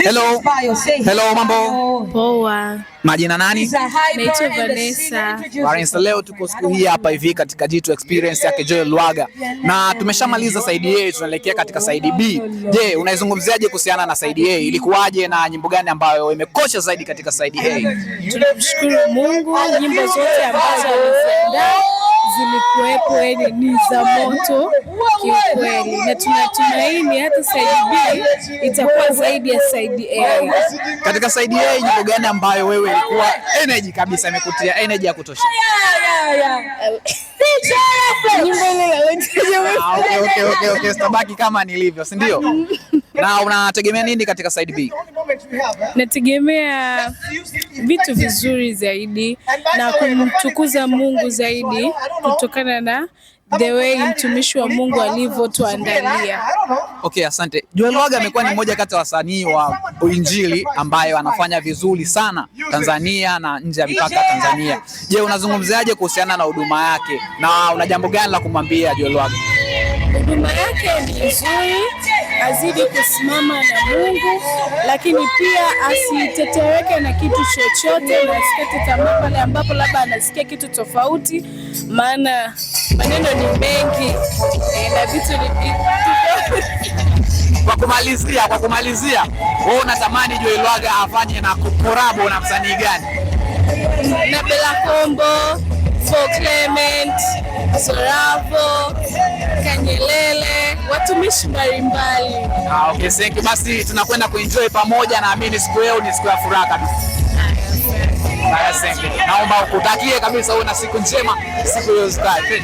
Hello. Hello, mambo. Poa. Majina nani? Naitwa Vanessa. Leo tuko siku hii hapa hivi katika Jitu Experience yake Joel Lwaga. Na tumeshamaliza side A, tunaelekea katika side B. Je, unaizungumziaje kuhusiana na side A? Ilikuwaje na nyimbo gani ambayo imekosha zaidi katika side A? Tunamshukuru Mungu, nyimbo zote ambazo aliziandaa zilikuwepo, ni za moto kiukweli, na tunatumaini hata side B itakuwa zaidi ya side A. Katika side A, nyimbo gani ambayo wewe ilikuwa energy kabisa, imekutia energy ya kutosha? Okay, stabaki kama nilivyo, si ndio? Na unategemea nini katika side B? Nategemea vitu vizuri zaidi na kumtukuza Mungu zaidi kutokana na the way mtumishi wa Mungu alivyotuandalia. Okay, asante. Joel Lwaga amekuwa ni mmoja kati ya wasanii wa Injili ambayo anafanya vizuri sana Tanzania na nje ya mipaka ya Tanzania. Je, unazungumziaje kuhusiana na huduma yake na una jambo gani la kumwambia Joel Lwaga? Huduma yake ni nzuri, azidi kusimama na Mungu, lakini pia asitetereke na kitu chochote na asikate tamaa pale ambapo labda anasikia kitu tofauti, maana maneno ni mengi na vitu ni vingi. Kwa kumalizia, wewe unatamani Joel Lwaga afanye na collab na msanii gani? Na Bella Kombo, For Clement, Soravo, Kanyelele, watumishi mbalimbali. Okay, thank you. Basi tunakwenda kuenjoy pamoja, naamini siku leo ni siku ya furaha kabisa. Asante. Naomba ukutakie kabisa uwe na siku njema, siku hiyo zikae.